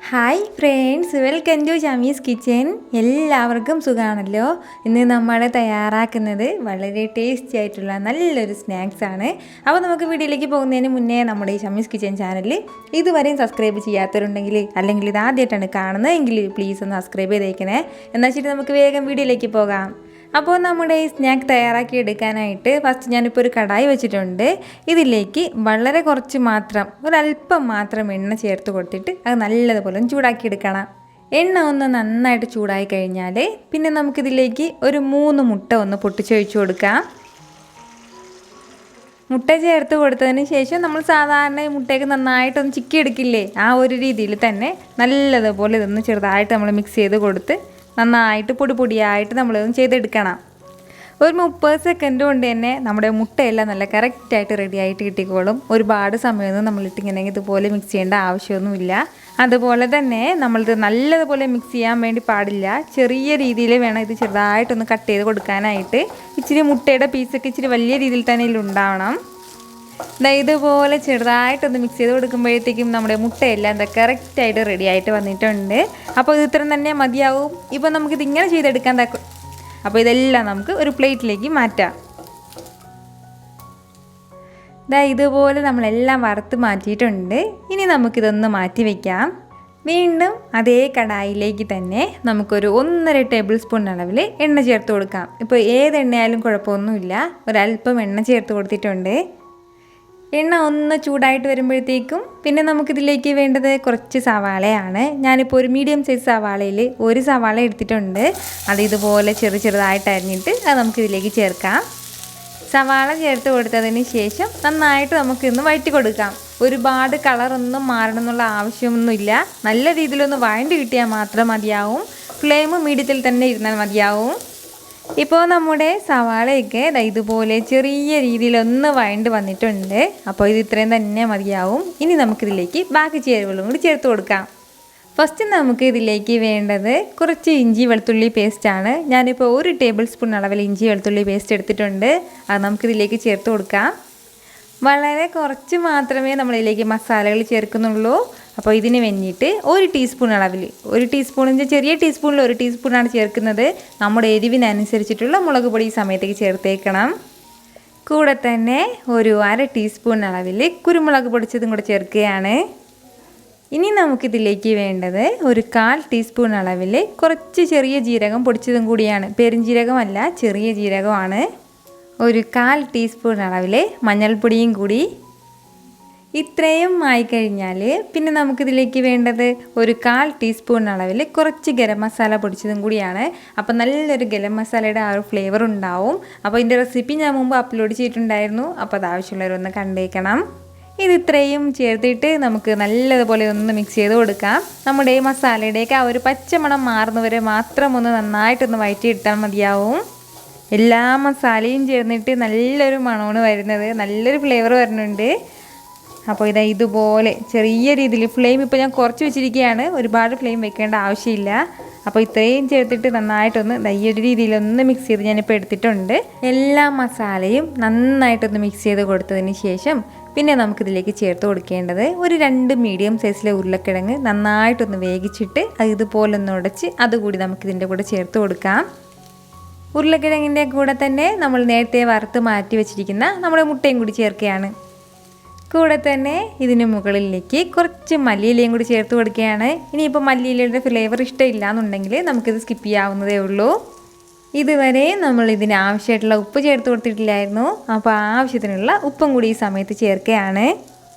Hi friends, welcome to Shami's kitchen. എല്ലാവർക്കും സുഖമാണല്ലോ. ഇന്ന് നമ്മൾ തയ്യാറാക്കുന്നത് വളരെ ടേസ്റ്റി ആയിട്ടുള്ള നല്ലൊരു സ്നാക്സാണ്. അപ്പോൾ നമുക്ക് വീഡിയോയിലേക്ക് പോകുന്നതിന് മുന്നേ നമ്മുടെ ഈ ഷമീസ് കിച്ചൻ ചാനൽ ഇതുവരെയും സബ്സ്ക്രൈബ് ചെയ്യാത്തവരുണ്ടെങ്കിൽ അല്ലെങ്കിൽ ഇത് ആദ്യമായിട്ടാണ് കാണുന്നതെങ്കിൽ പ്ലീസ് ഒന്ന് സബ്സ്ക്രൈബ് ചെയ്തേക്കണേ. എന്നാൽ ശരി, നമുക്ക് വേഗം വീഡിയോയിലേക്ക് പോകാം. അപ്പോൾ നമ്മുടെ ഈ സ്നാക്ക് തയ്യാറാക്കി എടുക്കാനായിട്ട് ഫസ്റ്റ് ഞാനിപ്പോൾ ഒരു കടായി വെച്ചിട്ടുണ്ട്. ഇതിലേക്ക് വളരെ കുറച്ച് മാത്രം, ഒരല്പം മാത്രം എണ്ണ ചേർത്ത് കൊടുത്തിട്ട് അത് നല്ലതുപോലെ ചൂടാക്കി എടുക്കണം. എണ്ണ ഒന്ന് നന്നായിട്ട് ചൂടായി കഴിഞ്ഞാൽ പിന്നെ നമുക്കിതിലേക്ക് ഒരു 3 മുട്ട ഒന്ന് പൊട്ടിച്ചൊഴിച്ച് കൊടുക്കാം. മുട്ട ചേർത്ത് കൊടുത്തതിന് ശേഷം നമ്മൾ സാധാരണ ഈ മുട്ടയൊക്കെ നന്നായിട്ടൊന്ന് ചിക്കി എടുക്കില്ലേ, ആ ഒരു രീതിയിൽ തന്നെ നല്ലതുപോലെ ഇതൊന്ന് ചെറുതായിട്ട് നമ്മൾ മിക്സ് ചെയ്ത് കൊടുത്ത് നന്നായിട്ട് പൊടിയായിട്ട് നമ്മളിതൊന്ന് ചെയ്തെടുക്കണം. ഒരു 30 സെക്കൻഡ് കൊണ്ട് തന്നെ നമ്മുടെ മുട്ടയെല്ലാം നല്ല കറക്റ്റായിട്ട് റെഡിയായിട്ട് കിട്ടിക്കോളും. ഒരുപാട് സമയമൊന്നും നമ്മളിട്ടിങ്ങനെ ഇതുപോലെ മിക്സ് ചെയ്യേണ്ട ആവശ്യമൊന്നുമില്ല. അതുപോലെ തന്നെ നമ്മളിത് നല്ലതുപോലെ മിക്സ് ചെയ്യാൻ വേണ്ടി പാടില്ല. ചെറിയ രീതിയിൽ വേണം ഇത് ചെറുതായിട്ടൊന്ന് കട്ട് ചെയ്ത് കൊടുക്കാനായിട്ട്. ഇച്ചിരി മുട്ടയുടെ പീസൊക്കെ ഇച്ചിരി വലിയ രീതിയിൽ തന്നെ ഇതിലുണ്ടാവണം. ഇതുപോലെ ചെറുതായിട്ടൊന്ന് മിക്സ് ചെയ്ത് കൊടുക്കുമ്പോഴത്തേക്കും നമ്മുടെ മുട്ടയെല്ലാം എന്താ കറക്റ്റായിട്ട് റെഡി ആയിട്ട് വന്നിട്ടുണ്ട്. അപ്പോൾ ഇത് ഇത്രയും തന്നെ മതിയാവും. ഇപ്പോൾ നമുക്കിതിങ്ങനെ ചെയ്തെടുക്കാൻ അപ്പോൾ ഇതെല്ലാം നമുക്ക് ഒരു പ്ലേറ്റിലേക്ക് മാറ്റാം. ഇതുപോലെ നമ്മളെല്ലാം വറുത്ത് മാറ്റിയിട്ടുണ്ട്. ഇനി നമുക്കിതൊന്ന് മാറ്റി വയ്ക്കാം. വീണ്ടും അതേ കടായിലേക്ക് തന്നെ നമുക്കൊരു 1.5 ടേബിൾ സ്പൂൺ അളവിൽ എണ്ണ ചേർത്ത് കൊടുക്കാം. ഇപ്പോൾ ഏത് എണ്ണയായാലും കുഴപ്പമൊന്നുമില്ല. ഒരല്പം എണ്ണ ചേർത്ത് കൊടുത്തിട്ടുണ്ട്. എണ്ണ ഒന്ന് ചൂടായിട്ട് വരുമ്പോഴത്തേക്കും പിന്നെ നമുക്കിതിലേക്ക് വേണ്ടത് കുറച്ച് സവാളയാണ്. ഞാനിപ്പോൾ ഒരു മീഡിയം സൈസ് സവാളയിൽ ഒരു സവാള എടുത്തിട്ടുണ്ട്. അത് ഇതുപോലെ ചെറുതായിട്ട് അരിഞ്ഞിട്ട് അത് നമുക്കിതിലേക്ക് ചേർക്കാം. സവാള ചേർത്ത് കൊടുത്തതിന് ശേഷം നന്നായിട്ട് നമുക്കിന്ന് വഴറ്റി കൊടുക്കാം. ഒരുപാട് കളറൊന്നും മാറണം എന്നുള്ള ആവശ്യമൊന്നുമില്ല. നല്ല രീതിയിലൊന്ന് വഴണ്ടി കിട്ടിയാൽ മാത്രം മതിയാവും. ഫ്ലെയിം മീഡിയത്തിൽ തന്നെ ഇരുന്നാൽ മതിയാവും. ഇപ്പോൾ നമ്മുടെ സവാളയൊക്കെ ഇതുപോലെ ചെറിയ രീതിയിലൊന്ന് വഴണ്ട് വന്നിട്ടുണ്ട്. അപ്പോൾ ഇത് ഇത്രയും തന്നെ മതിയാവും. ഇനി നമുക്കിതിലേക്ക് ബാക്കി ചേരുവകളും കൂടി ചേർത്ത് കൊടുക്കാം. ഫസ്റ്റ് നമുക്ക് ഇതിലേക്ക് വേണ്ടത് കുറച്ച് ഇഞ്ചി വെളുത്തുള്ളി പേസ്റ്റാണ്. ഞാനിപ്പോൾ 1 ടേബിൾ സ്പൂൺ അളവിൽ ഇഞ്ചി വെളുത്തുള്ളി പേസ്റ്റ് എടുത്തിട്ടുണ്ട്. അത് നമുക്കിതിലേക്ക് ചേർത്ത് കൊടുക്കാം. വളരെ കുറച്ച് മാത്രമേ നമ്മളിതിലേക്ക് മസാലകൾ ചേർക്കുന്നുള്ളൂ. അപ്പോൾ ഇതിന് വേണ്ടിയിട്ട് 1 ടീസ്പൂൺ അളവിൽ, 1 ടീസ്പൂണിൻ്റെ ചെറിയ ടീസ്പൂണിൽ 1 ടീസ്പൂണാണ് ചേർക്കുന്നത്. നമ്മുടെ എരിവിനനുസരിച്ചിട്ടുള്ള മുളക് പൊടി ഈ സമയത്തേക്ക് ചേർത്തേക്കണം. കൂടെ തന്നെ ഒരു 1/2 ടീസ്പൂൺ അളവിൽ കുരുമുളക് പൊടിച്ചതും കൂടെ ചേർക്കുകയാണ്. ഇനി നമുക്കിതിലേക്ക് വേണ്ടത് ഒരു 1/4 ടീസ്പൂൺ അളവിൽ കുറച്ച് ചെറിയ ജീരകം പൊടിച്ചതും കൂടിയാണ്. പെരുംജീരകമല്ല, ചെറിയ ജീരകമാണ്. ഒരു 1/4 ടീസ്പൂൺ അളവിൽ മഞ്ഞൾപ്പൊടിയും കൂടി. ഇത്രയും ആയിക്കഴിഞ്ഞാൽ പിന്നെ നമുക്കിതിലേക്ക് വേണ്ടത് ഒരു 1/4 ടീസ്പൂൺ അളവിൽ കുറച്ച് ഗരം മസാല പൊടിച്ചതും കൂടിയാണ്. അപ്പോൾ നല്ലൊരു ഗരം മസാലയുടെ ആ ഒരു ഫ്ലേവർ ഉണ്ടാവും. അപ്പോൾ ഇതിൻ്റെ റെസിപ്പി ഞാൻ മുമ്പ് അപ്ലോഡ് ചെയ്തിട്ടുണ്ടായിരുന്നു. അപ്പോൾ അത് ആവശ്യമുള്ളവരൊന്ന് കണ്ടേക്കണം. ഇത് ഇത്രയും ചേർത്തിട്ട് നമുക്ക് നല്ലതുപോലെ ഒന്ന് മിക്സ് ചെയ്ത് കൊടുക്കാം. നമ്മുടെ ഈ മസാലയുടെയൊക്കെ ആ ഒരു പച്ചമണം മാറുന്നവരെ മാത്രം ഒന്ന് നന്നായിട്ടൊന്ന് വഴറ്റിയെടുത്താൽ മതിയാവും. എല്ലാ മസാലയും ചേർന്നിട്ട് നല്ലൊരു മണമാണ് വരുന്നത്, നല്ലൊരു ഫ്ലേവർ വരുന്നുണ്ട്. അപ്പോൾ ഇതുപോലെ ചെറിയ രീതിയിൽ ഫ്ലെയിം ഇപ്പോൾ ഞാൻ കുറച്ച് വെച്ചിരിക്കുകയാണ്. ഒരുപാട് ഫ്ലെയിം വെക്കേണ്ട ആവശ്യമില്ല. അപ്പോൾ ഇത്രയും ചേർത്തിട്ട് നന്നായിട്ടൊന്ന് ഈ ഒരു രീതിയിലൊന്ന് മിക്സ് ചെയ്ത് ഞാനിപ്പോൾ എടുത്തിട്ടുണ്ട്. എല്ലാ മസാലയും നന്നായിട്ടൊന്ന് മിക്സ് ചെയ്ത് കൊടുത്തതിന് ശേഷം പിന്നെ നമുക്കിതിലേക്ക് ചേർത്ത് കൊടുക്കേണ്ടത് ഒരു 2 മീഡിയം സൈസിലെ ഉരുളക്കിഴങ്ങ് നന്നായിട്ടൊന്ന് വേവിച്ചിട്ട് അത് ഇതുപോലെ ഒന്ന് ഉടച്ച് അതുകൂടി നമുക്കിതിൻ്റെ കൂടെ ചേർത്ത് കൊടുക്കാം. ഉരുളക്കിഴങ്ങിൻ്റെ കൂടെ തന്നെ നമ്മൾ നേരത്തെ വറുത്ത് മാറ്റി വെച്ചിരിക്കുന്ന നമ്മുടെ മുട്ടയും കൂടി ചേർക്കുകയാണ്. കൂടെ തന്നെ ഇതിന് മുകളിലേക്ക് കുറച്ച് മല്ലിയിലയും കൂടി ചേർത്ത് കൊടുക്കുകയാണ്. ഇനിയിപ്പോൾ മല്ലിയിലയുടെ ഫ്ലേവർ ഇഷ്ടമില്ല എന്നുണ്ടെങ്കിൽ നമുക്കിത് സ്കിപ്പ് ചെയ്യാവുന്നതേ ഉള്ളൂ. ഇതുവരെ നമ്മൾ ഇതിന് ആവശ്യമായിട്ടുള്ള ഉപ്പ് ചേർത്ത് കൊടുത്തിട്ടില്ലായിരുന്നു. അപ്പോൾ ആവശ്യത്തിനുള്ള ഉപ്പും കൂടി ഈ സമയത്ത് ചേർക്കുകയാണ്.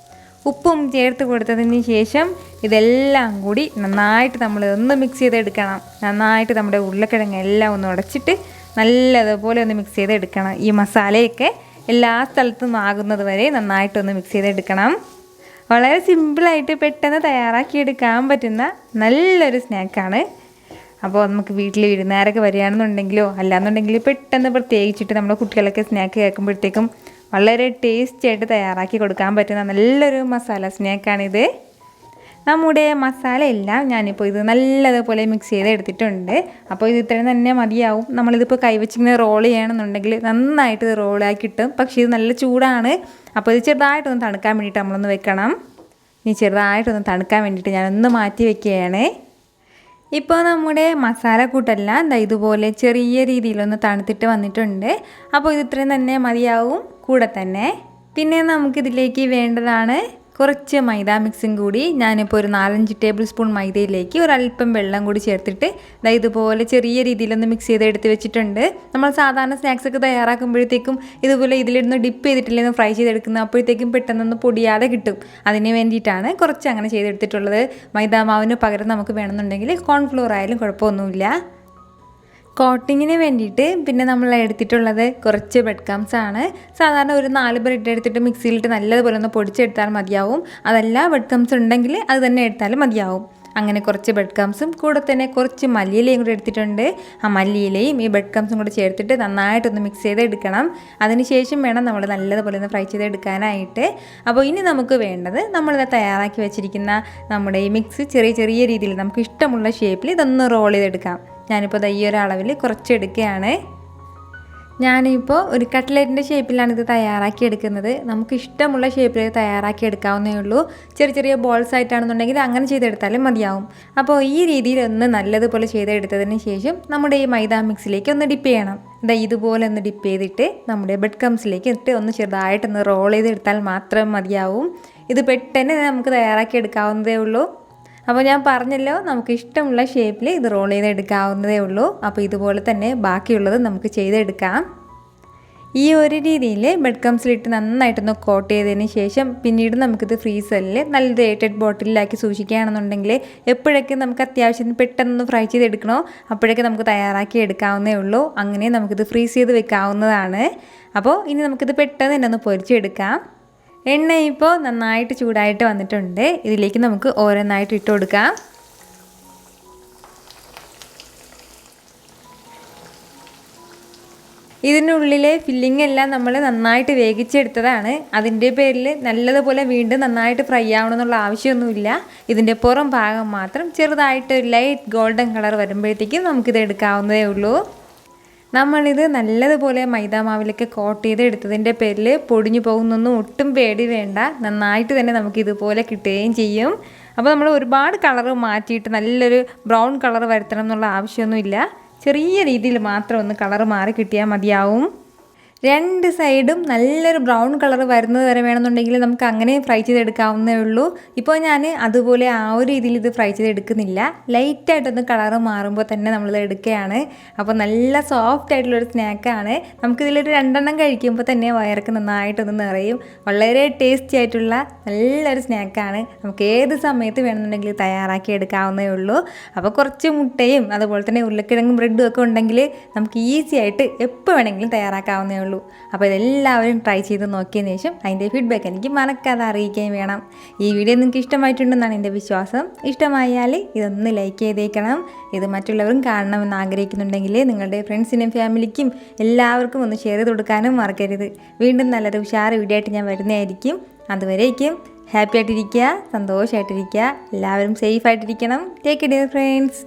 ഉപ്പും ചേർത്ത് കൊടുത്തതിന് ശേഷം ഇതെല്ലാം കൂടി നന്നായിട്ട് നമ്മൾ ഒന്ന് മിക്സ് ചെയ്തെടുക്കണം. നന്നായിട്ട് നമ്മുടെ ഉരുളക്കിഴങ്ങ് എല്ലാം ഒന്ന് ഉടച്ചിട്ട് നല്ലതുപോലെ ഒന്ന് മിക്സ് ചെയ്തെടുക്കണം. ഈ മസാലയൊക്കെ എല്ലാ സ്ഥലത്തും ആകുന്നത് വരെ നന്നായിട്ടൊന്ന് മിക്സ് ചെയ്തെടുക്കണം. വളരെ സിമ്പിളായിട്ട് പെട്ടെന്ന് തയ്യാറാക്കിയെടുക്കാൻ പറ്റുന്ന നല്ലൊരു സ്നാക്കാണ്. അപ്പോൾ നമുക്ക് വീട്ടിൽ വിരുന്നുകാരൊക്കെ വരികയാണെന്നുണ്ടെങ്കിലോ അല്ലാന്നുണ്ടെങ്കിൽ പെട്ടെന്ന് പ്രത്യേകിച്ചിട്ട് നമ്മുടെ കുട്ടികളൊക്കെ സ്നാക്ക് കേൾക്കുമ്പോഴത്തേക്കും വളരെ ടേസ്റ്റി ആയിട്ട് തയ്യാറാക്കി കൊടുക്കാൻ പറ്റുന്ന നല്ലൊരു മസാല സ്നാക്കാണിത്. നമ്മുടെ മസാല എല്ലാം ഞാനിപ്പോൾ ഇത് നല്ലതുപോലെ മിക്സ് ചെയ്ത് എടുത്തിട്ടുണ്ട്. അപ്പോൾ ഇത് ഇത്രയും തന്നെ മതിയാവും. നമ്മളിതിപ്പോൾ കൈവച്ചിങ്ങനെ റോൾ ചെയ്യണമെന്നുണ്ടെങ്കിൽ നന്നായിട്ട് ഇത് റോളാക്കി കിട്ടും. പക്ഷേ ഇത് നല്ല ചൂടാണ്. അപ്പോൾ ഇത് ചെറുതായിട്ടൊന്ന് തണുക്കാൻ വേണ്ടിയിട്ട് നമ്മളൊന്ന് വെക്കണം. ഇനി ചെറുതായിട്ടൊന്ന് തണുക്കാൻ വേണ്ടിയിട്ട് ഞാനൊന്ന് മാറ്റി വയ്ക്കുകയാണ്. ഇപ്പോൾ നമ്മുടെ മസാലക്കൂട്ടെല്ലാം ഇതുപോലെ ചെറിയ രീതിയിലൊന്ന് തണുത്തിട്ട് വന്നിട്ടുണ്ട്. അപ്പോൾ ഇത് ഇത്രയും തന്നെ മതിയാവും. കൂടെ തന്നെ പിന്നെ നമുക്കിതിലേക്ക് വേണ്ടതാണ് കുറച്ച് മൈദ മിക്സും കൂടി. ഞാനിപ്പോൾ ഒരു 4-5 ടേബിൾ സ്പൂൺ മൈദയിലേക്ക് ഒരല്പം വെള്ളം കൂടി ചേർത്തിട്ട് ഇതുപോലെ ചെറിയ രീതിയിലൊന്ന് മിക്സ് ചെയ്ത് എടുത്ത് വെച്ചിട്ടുണ്ട്. നമ്മൾ സാധാരണ സ്നാക്സൊക്കെ തയ്യാറാക്കുമ്പോഴത്തേക്കും ഇതുപോലെ ഇതിലിരുന്ന് ഡിപ്പ് ചെയ്തിട്ടില്ലെന്ന് ഫ്രൈ ചെയ്തെടുക്കുന്നത്, അപ്പോഴത്തേക്കും പെട്ടെന്നൊന്ന് പൊടിയാതെ കിട്ടും. അതിന് വേണ്ടിയിട്ടാണ് കുറച്ച് അങ്ങനെ ചെയ്തെടുത്തിട്ടുള്ളത്. മൈദ മാവിന് പകരം നമുക്ക് വേണമെന്നുണ്ടെങ്കിൽ കോൺഫ്ലോർ ആയാലും കുഴപ്പമൊന്നുമില്ല. കോട്ടിങ്ങിന് വേണ്ടിയിട്ട് പിന്നെ നമ്മൾ എടുത്തിട്ടുള്ളത് കുറച്ച് ബ്രെഡ് ക്രംസ് ആണ്. സാധാരണ ഒരു 4 ബ്രെഡ് എടുത്തിട്ട് മിക്സിയിലിട്ട് നല്ലതുപോലെ ഒന്ന് പൊടിച്ചെടുത്താൽ മതിയാവും. അതല്ല ബ്രെഡ് ക്രംസ് ഉണ്ടെങ്കിൽ അത് തന്നെ എടുത്താലും മതിയാവും. അങ്ങനെ കുറച്ച് ബ്രെഡ് ക്രംസും കൂടെ തന്നെ കുറച്ച് മല്ലിയിലയും കൂടി എടുത്തിട്ടുണ്ട്. ആ മല്ലിയിലയും ഈ ബ്രെഡ് ക്രംസും കൂടി ചേർത്തിട്ട് നന്നായിട്ടൊന്ന് മിക്സ് ചെയ്ത് എടുക്കണം. അതിനുശേഷം വേണം നമ്മൾ നല്ലതുപോലെ ഒന്ന് ഫ്രൈ ചെയ്തെടുക്കാനായിട്ട്. അപ്പോൾ ഇനി നമുക്ക് വേണ്ടത് നമ്മളിത് തയ്യാറാക്കി വെച്ചിരിക്കുന്ന നമ്മുടെ ഈ മിക്സ് ചെറിയ ചെറിയ രീതിയിൽ നമുക്ക് ഇഷ്ടമുള്ള ഷേപ്പിൽ ഇതൊന്ന് റോൾ ചെയ്തെടുക്കാം. ഞാനിപ്പോൾ ഈ ഒരു അളവിൽ കുറച്ച് എടുക്കുകയാണ്. ഞാനിപ്പോൾ ഒരു കട്ട്ലറ്റിൻ്റെ ഷേപ്പിലാണ് ഇത് തയ്യാറാക്കി എടുക്കുന്നത്. നമുക്ക് ഇഷ്ടമുള്ള ഷേപ്പിൽ തയ്യാറാക്കി എടുക്കാവുന്നേ ഉള്ളൂ. ചെറിയ ചെറിയ ബോൾസ് ആയിട്ടാണെന്നുണ്ടെങ്കിൽ അങ്ങനെ ചെയ്തെടുത്താലും മതിയാവും. അപ്പോൾ ഈ രീതിയിൽ ഒന്ന് നല്ലതുപോലെ ചെയ്തെടുത്തതിന് ശേഷം നമ്മുടെ ഈ മൈദ മിക്സിലേക്ക് ഒന്ന് ഡിപ്പ് ചെയ്യണം. ഇതുപോലെ ഒന്ന് ഡിപ്പ് ചെയ്തിട്ട് നമ്മുടെ ബ്രെഡ് ക്രംസിലേക്ക് ഇട്ട് ഒന്ന് ചെറുതായിട്ടൊന്ന് റോൾ ചെയ്തെടുത്താൽ മാത്രം മതിയാവും. ഇത് പെട്ടെന്ന് നമുക്ക് തയ്യാറാക്കി എടുക്കാവുന്നതേ ഉള്ളൂ. അപ്പോൾ ഞാൻ പറഞ്ഞല്ലോ, നമുക്ക് ഇഷ്ടമുള്ള ഷേപ്പിൽ ഇത് റോൾ ചെയ്തെടുക്കാവുന്നതേ ഉള്ളൂ. അപ്പോൾ ഇതുപോലെ തന്നെ ബാക്കിയുള്ളത് നമുക്ക് ചെയ്തെടുക്കാം. ഈ ഒരു രീതിയിൽ ബ്രെഡ് ക്രംസിലിട്ട് നന്നായിട്ടൊന്ന് കോട്ട് ചെയ്തതിന് ശേഷം പിന്നീട് നമുക്കിത് ഫ്രീസറിൽ നല്ലൊരു എയർടൈറ്റ് ബോട്ടിലാക്കി സൂക്ഷിക്കുകയാണെന്നുണ്ടെങ്കിൽ എപ്പോഴൊക്കെ നമുക്ക് അത്യാവശ്യത്തിന് പെട്ടെന്ന് ഫ്രൈ ചെയ്തെടുക്കണോ അപ്പോഴൊക്കെ നമുക്ക് തയ്യാറാക്കി എടുക്കാവുന്നേ ഉള്ളൂ. അങ്ങനെ നമുക്കിത് ഫ്രീസ് ചെയ്ത് വെക്കാവുന്നതാണ്. അപ്പോൾ ഇനി നമുക്കിത് പെട്ടെന്ന് തന്നെ ഒന്ന് പൊരിച്ചെടുക്കാം. എണ്ണ ഇപ്പോൾ നന്നായിട്ട് ചൂടായിട്ട് വന്നിട്ടുണ്ട്. ഇതിലേക്ക് നമുക്ക് ഓരോന്നായിട്ട് ഇട്ട് കൊടുക്കാം. ഇതിനുള്ളിലെ ഫില്ലിംഗ് എല്ലാം നമ്മൾ നന്നായിട്ട് വേവിച്ചെടുത്തതാണ്. അതിൻ്റെ പേരിൽ നല്ലതുപോലെ വീണ്ടും നന്നായിട്ട് ഫ്രൈ ആവണമെന്നുള്ള ആവശ്യമൊന്നുമില്ല. ഇതിൻ്റെ പുറം ഭാഗം മാത്രം ചെറുതായിട്ട് ലൈറ്റ് ഗോൾഡൻ കളർ വരുമ്പോഴത്തേക്കും നമുക്കിത് എടുക്കാവുന്നതേ ഉള്ളൂ. നമ്മളിത് നല്ലതുപോലെ മൈദാമാവിലേക്ക് കോട്ട് ചെയ്ത് എടുത്തതിൻ്റെ പേരിൽ പൊടിഞ്ഞു പോകുന്നൊന്നും ഒട്ടും പേടി വേണ്ട. നന്നായിട്ട് തന്നെ നമുക്കിതുപോലെ കിട്ടുകയും ചെയ്യും. അപ്പോൾ നമ്മൾ ഒരുപാട് കളർ മാറ്റിയിട്ട് നല്ലൊരു ബ്രൗൺ കളർ വരുത്തണം എന്നുള്ള ആവശ്യമൊന്നുമില്ല. ചെറിയ രീതിയിൽ മാത്രം ഒന്ന് കളർ മാറി കിട്ടിയാൽ മതിയാവും. രണ്ട് സൈഡും നല്ലൊരു ബ്രൗൺ കളർ വരുന്നത് വരെ വേണമെന്നുണ്ടെങ്കിൽ നമുക്ക് അങ്ങനെ ഫ്രൈ ചെയ്തെടുക്കാവുന്നേ ഉള്ളൂ. ഇപ്പോൾ ഞാൻ അതുപോലെ ആ ഒരു രീതിയിൽ ഇത് ഫ്രൈ ചെയ്തെടുക്കുന്നില്ല. ലൈറ്റായിട്ടൊന്ന് കളർ മാറുമ്പോൾ തന്നെ നമ്മളിത് എടുക്കുകയാണ്. അപ്പോൾ നല്ല സോഫ്റ്റ് ആയിട്ടുള്ളൊരു സ്നാക്കാണ്. നമുക്കിതിലൊരു 2 എണ്ണം കഴിക്കുമ്പോൾ തന്നെ വയറൊക്കെ നന്നായിട്ടൊന്ന് നിറയും. വളരെ ടേസ്റ്റി ആയിട്ടുള്ള നല്ലൊരു സ്നാക്കാണ്. നമുക്ക് ഏത് സമയത്ത് വേണമെന്നുണ്ടെങ്കിൽ തയ്യാറാക്കി എടുക്കാവുന്നേ ഉള്ളൂ. അപ്പോൾ കുറച്ച് മുട്ടയും അതുപോലെ തന്നെ ഉരുളക്കിഴങ്ങും ബ്രെഡും ഒക്കെ ഉണ്ടെങ്കിൽ നമുക്ക് ഈസി ആയിട്ട് എപ്പോൾ വേണമെങ്കിലും തയ്യാറാക്കാവുന്നേ ഉള്ളൂ. അപ്പോൾ ഇതെല്ലാവരും ട്രൈ ചെയ്ത് നോക്കിയതിന് ശേഷം അതിൻ്റെ ഫീഡ്ബാക്ക് എനിക്ക് മറക്കാതെ അറിയിക്കുകയും വേണം. ഈ വീഡിയോ നിങ്ങൾക്ക് ഇഷ്ടമായിട്ടുണ്ടെന്നാണ് എൻ്റെ വിശ്വാസം. ഇഷ്ടമായാൽ ഇതൊന്ന് ലൈക്ക് ചെയ്തേക്കണം. ഇത് മറ്റുള്ളവരും കാണണമെന്ന് ആഗ്രഹിക്കുന്നുണ്ടെങ്കിൽ നിങ്ങളുടെ ഫ്രണ്ട്സിനും ഫാമിലിക്കും എല്ലാവർക്കും ഒന്ന് ഷെയർ ചെയ്ത് കൊടുക്കാനും മറക്കരുത്. വീണ്ടും നല്ലൊരു ഉഷാർ വീഡിയോ ആയിട്ട് ഞാൻ വരുന്നതായിരിക്കും. അതുവരേക്കും ഹാപ്പി ആയിട്ടിരിക്കുക, സന്തോഷമായിട്ടിരിക്കുക, എല്ലാവരും സേഫ് ആയിട്ടിരിക്കണം. Take care friends.